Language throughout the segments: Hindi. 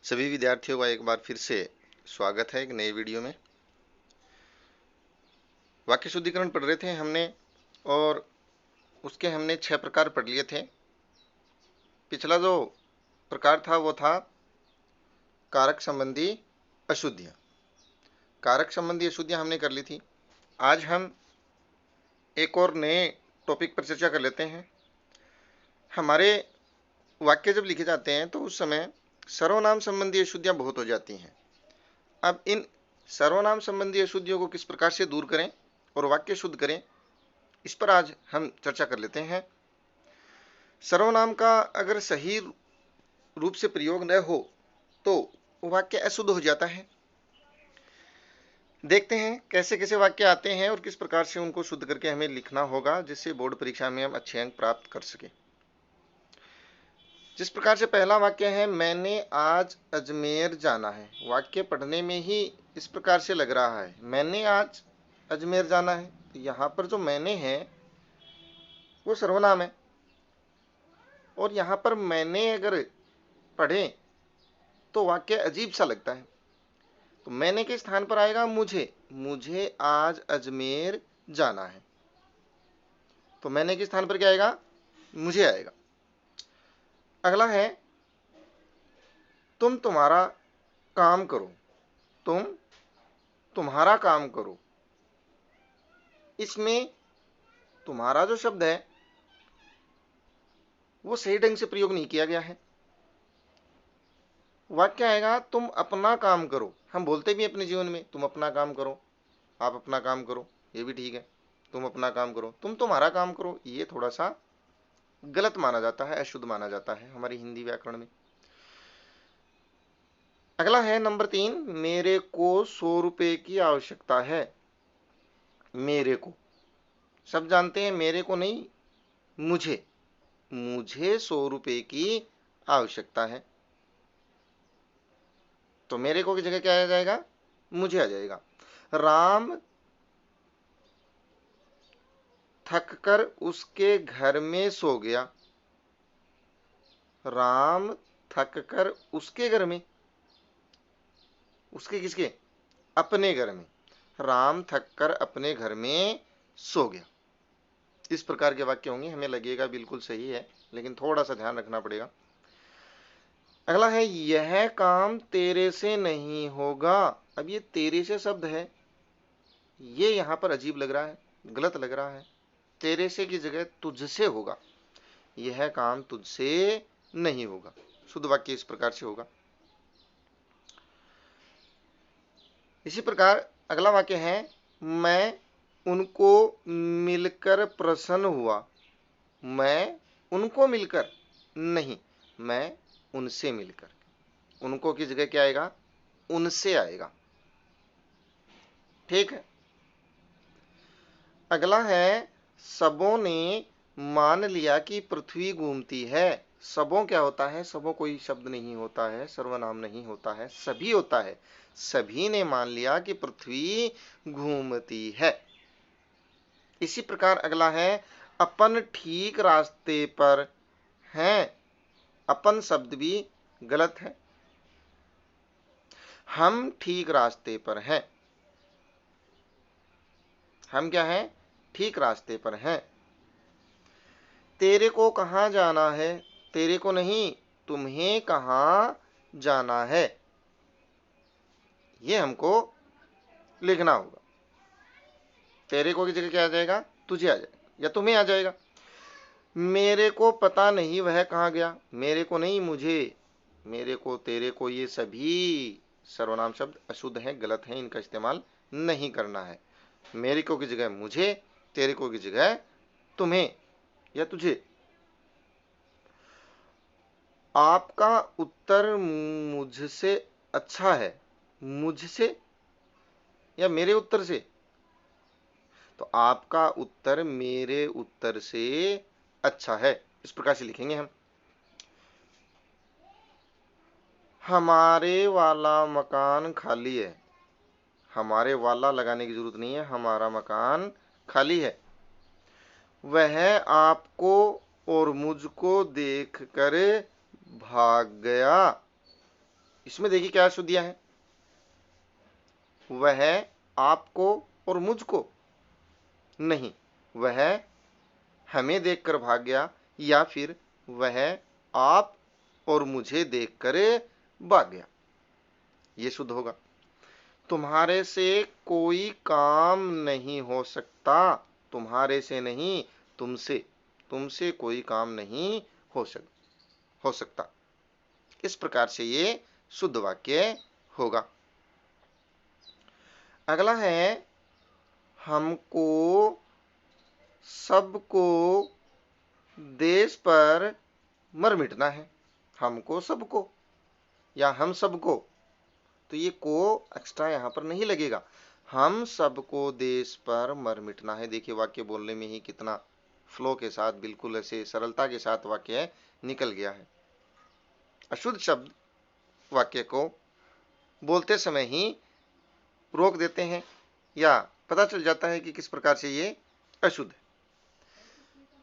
सभी विद्यार्थियों का एक बार फिर से स्वागत है एक नए वीडियो में। वाक्य शुद्धिकरण पढ़ रहे थे हमने और उसके हमने 6 प्रकार पढ़ लिए थे। पिछला जो प्रकार था वो था कारक संबंधी अशुद्धियां। कारक संबंधी अशुद्धियां हमने कर ली थी। आज हम एक और नए टॉपिक पर चर्चा कर लेते हैं। हमारे वाक्य जब लिखे जाते हैं तो उस समय सर्वनाम संबंधी अशुद्धियां बहुत हो जाती हैं। अब इन सर्वनाम संबंधी अशुद्धियों को किस प्रकार से दूर करें और वाक्य शुद्ध करें, इस पर आज हम चर्चा कर लेते हैं। सर्वनाम का अगर सही रूप से प्रयोग न हो तो वाक्य अशुद्ध हो जाता है। देखते हैं कैसे कैसे वाक्य आते हैं और किस प्रकार से उनको शुद्ध करके हमें लिखना होगा, जिससे बोर्ड परीक्षा में हम अच्छे अंक प्राप्त कर सके। जिस प्रकार से पहला वाक्य है, मैंने आज अजमेर जाना है। वाक्य पढ़ने में ही इस प्रकार से लग रहा है, मैंने आज अजमेर जाना है। तो यहां पर जो मैंने है वो सर्वनाम है और यहां पर मैंने अगर पढ़े तो वाक्य अजीब सा लगता है। तो मैंने के स्थान पर आएगा मुझे। मुझे आज अजमेर जाना है। तो मैंने के स्थान पर क्या आएगा? मुझे आएगा। अगला है, तुम तुम्हारा काम करो। तुम तुम्हारा काम करो। इसमें तुम्हारा जो शब्द है वो सही ढंग से प्रयोग नहीं किया गया है। वाक्य आएगा, तुम अपना काम करो। हम बोलते भी अपने जीवन में, तुम अपना काम करो, आप अपना काम करो, ये भी ठीक है। तुम अपना काम करो, तुम तुम्हारा काम करो, ये थोड़ा सा गलत माना जाता है, अशुद्ध माना जाता है हमारी हिंदी व्याकरण में। अगला है नंबर 3, मेरे को 100 रुपए की आवश्यकता है। मेरे को, सब जानते हैं मेरे को नहीं, मुझे। मुझे 100 रुपए की आवश्यकता है। तो मेरे को की जगह क्या आ जाएगा? मुझे आ जाएगा। राम थककर उसके घर में सो गया। राम थककर उसके घर में, उसके किसके? अपने घर में। राम थककर अपने घर में सो गया। इस प्रकार के वाक्य होंगे। हमें लगेगा बिल्कुल सही है, लेकिन थोड़ा सा ध्यान रखना पड़ेगा। अगला है, यह काम तेरे से नहीं होगा। अब ये तेरे से शब्द है, ये यहां पर अजीब लग रहा है, गलत लग रहा है। तेरे से की जगह तुझसे होगा। यह काम तुझसे नहीं होगा। शुद्ध वाक्य इस प्रकार से होगा। इसी प्रकार अगला वाक्य है, मैं उनको मिलकर प्रसन्न हुआ। मैं उनको मिलकर नहीं, मैं उनसे मिलकर। उनको की जगह क्या आएगा? उनसे आएगा। ठीक है। अगला है, सबों ने मान लिया कि पृथ्वी घूमती है। सबों क्या होता है? सबों कोई शब्द नहीं होता है, सर्वनाम नहीं होता है, सभी होता है। सभी ने मान लिया कि पृथ्वी घूमती है। इसी प्रकार अगला है, अपन ठीक रास्ते पर हैं। अपन शब्द भी गलत है। हम ठीक रास्ते पर हैं। हम क्या हैं? ठीक रास्ते पर हैं। तेरे को कहां जाना है? तेरे को नहीं, तुम्हें कहां जाना है, ये हमको लिखना होगा। तेरे को की जगह क्या आ जाएगा? तुझे आ जाएगा या तुम्हें आ जाएगा। मेरे को पता नहीं वह कहां गया। मेरे को नहीं, मुझे। मेरे को, तेरे को, ये सभी सर्वनाम शब्द अशुद्ध हैं, गलत हैं, इनका इस्तेमाल नहीं करना है। मेरे को की जगह मुझे, तेरे को की जगह तुम्हें या तुझे। आपका उत्तर मुझसे अच्छा है। मुझसे या मेरे उत्तर से? तो आपका उत्तर मेरे उत्तर से अच्छा है, इस प्रकार से लिखेंगे हम। हमारे वाला मकान खाली है। हमारे वाला लगाने की जरूरत नहीं है, हमारा मकान खाली है। वह आपको और मुझको देखकर भाग गया। इसमें देखिए क्या अशुद्धियां हैं, वह आपको और मुझको नहीं, वह हमें देखकर भाग गया, या फिर वह आप और मुझे देखकर भाग गया, ये शुद्ध होगा। तुम्हारे से कोई काम नहीं हो सकता, तुम्हारे से नहीं, तुमसे, तुमसे कोई काम नहीं हो सकता। इस प्रकार से ये शुद्ध वाक्य होगा। अगला है, हमको सबको देश पर मर मिटना है। हमको सबको या हम सबको, तो ये को एक्स्ट्रा यहां पर नहीं लगेगा। हम सबको देश पर मर मिटना है। देखिए वाक्य बोलने में ही कितना फ्लो के साथ, बिल्कुल ऐसे सरलता के साथ वाक्य निकल गया है। अशुद्ध शब्द वाक्य को बोलते समय ही रोक देते हैं, या पता चल जाता है कि किस प्रकार से ये अशुद्ध है।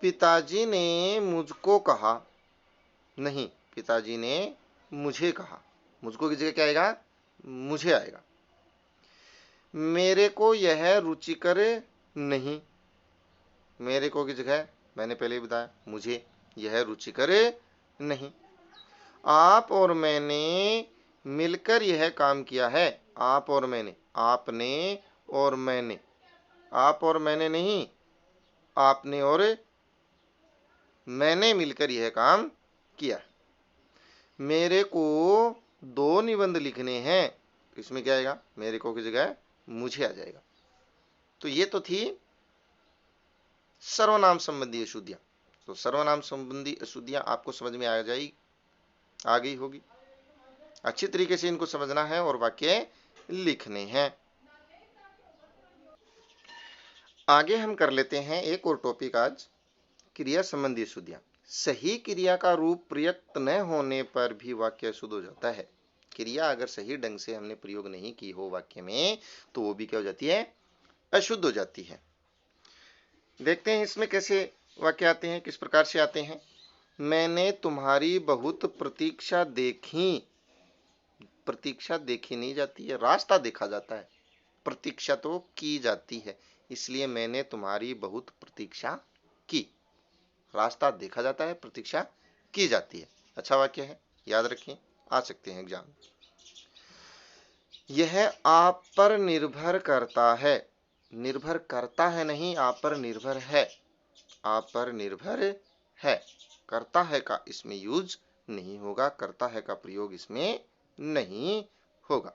पिताजी ने मुझको कहा, नहीं, पिताजी ने मुझे कहा। मुझको की जगह क्या आएगा, मुझे आएगा। मेरे को यह रुचिकर नहीं, मेरे को की जगह मैंने पहले ही बताया मुझे, यह रुचिकर नहीं। आप और मैंने मिलकर यह काम किया है। आप और मैंने, आपने और मैंने, आप और मैंने नहीं, आपने और मैंने मिलकर यह काम किया। मेरे को 2 निबंध लिखने हैं, इसमें क्या आएगा, मेरे को की जगह मुझे आ जाएगा। तो ये तो थी सर्वनाम संबंधी अशुद्धियां। तो सर्वनाम संबंधी अशुद्धियां आपको समझ में आ गई होगी। अच्छी तरीके से इनको समझना है और वाक्य लिखने हैं। आगे हम कर लेते हैं एक और टॉपिक आज, क्रिया संबंधी अशुद्धियां। सही क्रिया का रूप प्रयुक्त न होने पर भी वाक्य अशुद्ध हो जाता है। क्रिया अगर सही ढंग से हमने प्रयोग नहीं की हो वाक्य में, तो वो भी क्या हो जाती है, अशुद्ध हो जाती है। देखते हैं इसमें कैसे वाक्य आते हैं, किस प्रकार से आते हैं। मैंने तुम्हारी बहुत प्रतीक्षा देखी। प्रतीक्षा देखी नहीं जाती है, रास्ता देखा जाता है। प्रतीक्षा तो की जाती है, इसलिए मैंने तुम्हारी बहुत प्रतीक्षा की। रास्ता देखा जाता है, प्रतीक्षा की जाती है। अच्छा वाक्य है, याद रखिए, आ सकते हैं एग्जाम। यह आप पर निर्भर करता है। निर्भर करता है नहीं, आप पर निर्भर है। आप पर निर्भर है। करता है का इसमें यूज नहीं होगा, करता है का प्रयोग इसमें नहीं होगा।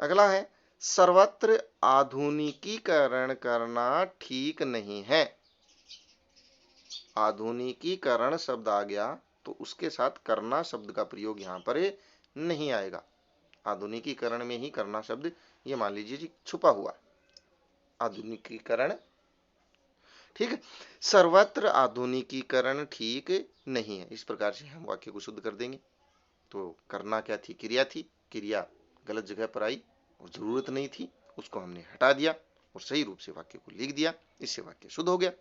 अगला है, सर्वत्र आधुनिकीकरण करना ठीक नहीं है। आधुनिकीकरण शब्द आ गया तो उसके साथ करना शब्द का प्रयोग यहां पर नहीं आएगा। आधुनिकीकरण में ही करना शब्द ये मान लीजिए जी छुपा हुआ। आधुनिकीकरण, ठीक है। सर्वत्र आधुनिकीकरण ठीक नहीं है, इस प्रकार से हम वाक्य को शुद्ध कर देंगे। तो करना क्या थी, क्रिया थी। क्रिया गलत जगह पर आई और जरूरत नहीं थी, उसको हमने हटा दिया और सही रूप से वाक्य को लिख दिया, इससे वाक्य शुद्ध हो गया।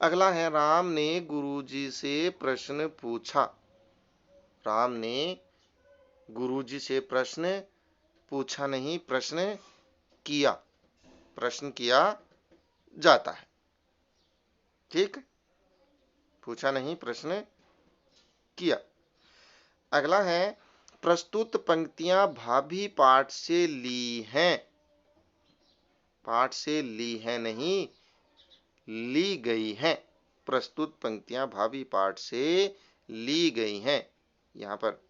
अगला है, राम ने गुरुजी से प्रश्न पूछा। राम ने गुरुजी से प्रश्न पूछा नहीं, प्रश्न किया। प्रश्न किया जाता है, ठीक, पूछा नहीं, प्रश्न किया। अगला है, प्रस्तुत पंक्तियां भावी पाठ से ली हैं। पाठ से ली है नहीं, ली गई हैं। प्रस्तुत पंक्तियां भावी पाठ से ली गई हैं। यहां पर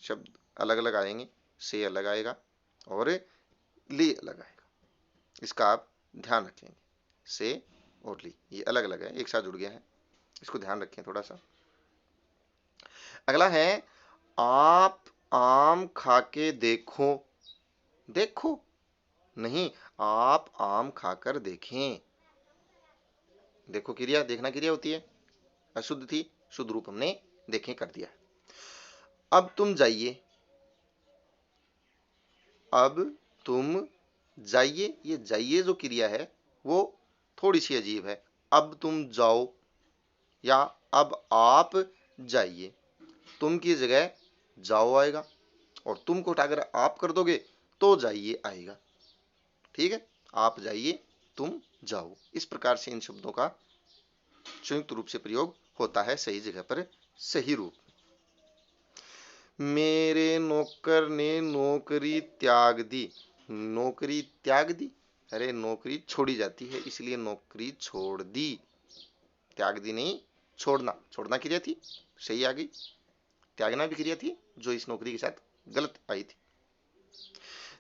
शब्द अलग अलग आएंगे, से अलग आएगा और ली अलग आएगा, इसका आप ध्यान रखेंगे। से और ली ये अलग अलग है, एक साथ जुड़ गया है, इसको ध्यान रखें थोड़ा सा। अगला है, आप आम खा के देखो। देखो नहीं, आप आम खाकर देखें। देखो क्रिया, देखना क्रिया होती है, अशुद्ध थी, शुद्ध रूप हमने देखें कर दिया। अब तुम जाइए। अब तुम जाइए, ये जाइए जो क्रिया है वो थोड़ी सी अजीब है। अब तुम जाओ या अब आप जाइए। तुम की जगह जाओ आएगा, और तुम को अगर आप कर दोगे तो जाइए आएगा। ठीक है, आप जाइए तुम जाओ, इस प्रकार से इन शब्दों का संयुक्त रूप से प्रयोग होता है सही जगह पर सही रूप। मेरे नौकर ने नौकरी त्याग दी। नौकरी त्याग दी, अरे नौकरी छोड़ी जाती है इसलिए नौकरी छोड़ दी। त्याग दी नहीं, छोड़ना, छोड़ना क्रिया थी, सही आ गई। त्यागना भी क्रिया थी जो इस नौकरी के साथ गलत आई थी।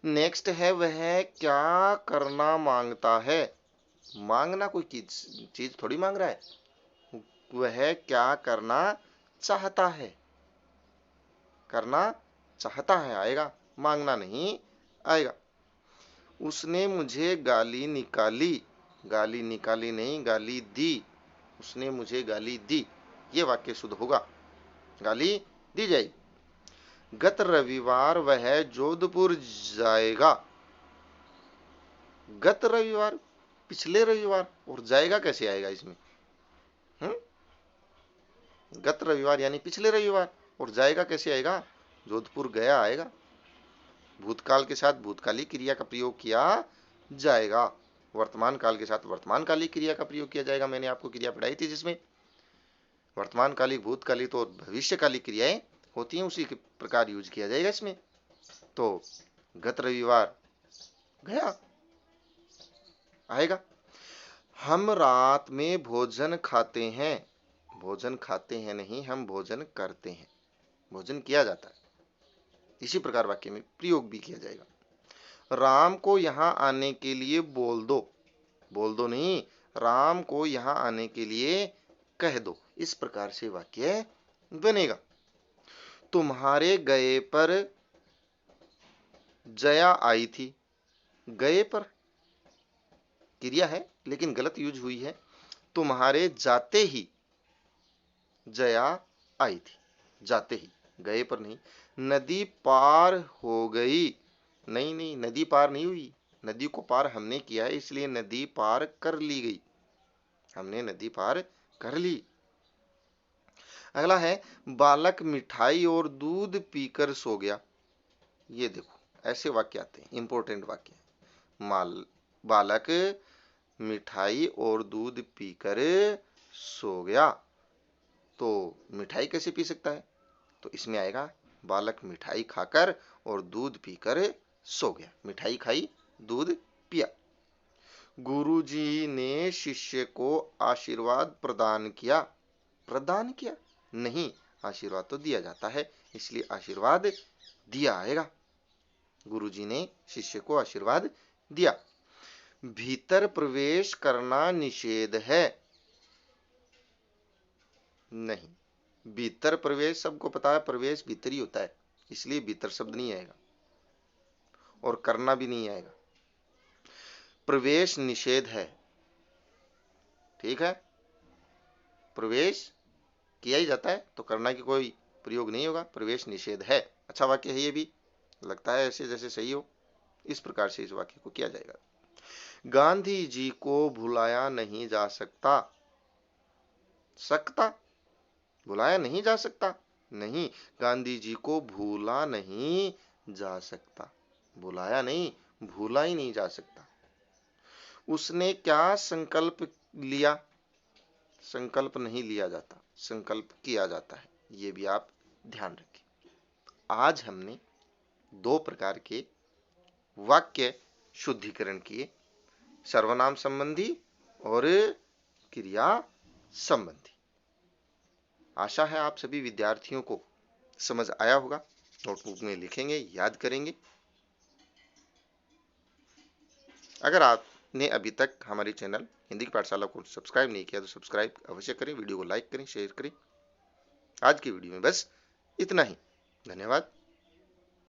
नेक्स्ट है, वह क्या करना मांगता है। मांगना कोई चीज थोड़ी मांग रहा है, वह क्या करना चाहता है। करना चाहता है आएगा, मांगना नहीं आएगा। उसने मुझे गाली निकाली, गाली निकाली नहीं, गाली दी। उसने मुझे गाली दी, ये वाक्य शुद्ध होगा, गाली दी जाएगी। गत रविवार वह जोधपुर जाएगा। गत रविवार, पिछले रविवार, और जाएगा कैसे आएगा इसमें? गत रविवार यानी पिछले रविवार, और जाएगा कैसे आएगा? जोधपुर गया आएगा। भूतकाल के साथ भूतकालिक क्रिया का प्रयोग किया जाएगा, वर्तमान काल के साथ वर्तमानकालिक क्रिया का प्रयोग किया जाएगा। मैंने आपको क्रिया पढ़ाई थी जिसमें वर्तमानकालिक, भूतकालिक और भविष्यकालिक क्रियाएं होती हैं, उसी के प्रकार यूज किया जाएगा इसमें। तो गत रविवार गया आएगा। हम रात में भोजन खाते हैं। भोजन खाते हैं नहीं, हम भोजन करते हैं, भोजन किया जाता है, इसी प्रकार वाक्य में प्रयोग भी किया जाएगा। राम को यहां आने के लिए बोल दो। बोल दो नहीं, राम को यहां आने के लिए कह दो, इस प्रकार से वाक्य बनेगा। तुम्हारे गए पर जया आई थी। गए पर क्रिया है लेकिन गलत यूज हुई है। तुम्हारे जाते ही जया आई थी, जाते ही, गए पर नहीं। नदी पार हो गई, नहीं नहीं, नदी पार नहीं हुई, नदी को पार हमने किया है इसलिए नदी पार कर ली गई, हमने नदी पार कर ली। अगला है, बालक मिठाई और दूध पीकर सो गया। ये देखो ऐसे वाक्य आते हैं, इंपॉर्टेंट वाक्य। बालक मिठाई और दूध पीकर सो गया, तो मिठाई कैसे पी सकता है? तो इसमें आएगा, बालक मिठाई खाकर और दूध पीकर सो गया। मिठाई खाई, दूध पिया। गुरुजी ने शिष्य को आशीर्वाद प्रदान किया। प्रदान किया नहीं, आशीर्वाद तो दिया जाता है इसलिए आशीर्वाद दिया आएगा। गुरुजी ने शिष्य को आशीर्वाद दिया। भीतर प्रवेश करना निषेध है। नहीं, भीतर प्रवेश सबको पता है, प्रवेश भीतर ही होता है, इसलिए भीतर शब्द नहीं आएगा और करना भी नहीं आएगा। प्रवेश निषेध है, ठीक है, प्रवेश किया ही जाता है तो करना की कोई प्रयोग नहीं होगा, प्रवेश निषेध है। अच्छा वाक्य है ये भी, लगता है ऐसे जैसे सही हो, इस प्रकार से इस वाक्य को किया जाएगा। गांधी जी को भुलाया नहीं जा सकता। सकता, भुलाया नहीं जा सकता नहीं, गांधी जी को भूला नहीं जा सकता। भुलाया नहीं, भूला ही नहीं जा सकता। उसने क्या संकल्प लिया? संकल्प नहीं लिया जाता, संकल्प किया जाता है, ये भी आप ध्यान रखें। आज हमने दो प्रकार के वाक्य शुद्धिकरण किए, सर्वनाम संबंधी और क्रिया संबंधी। आशा है आप सभी विद्यार्थियों को समझ आया होगा। नोटबुक में लिखेंगे, याद करेंगे। अगर आपने अभी तक हमारे चैनल हिंदी की पाठशाला को सब्सक्राइब नहीं किया तो सब्सक्राइब अवश्य करें, वीडियो को लाइक करें, शेयर करें। आज की वीडियो में बस इतना ही। धन्यवाद।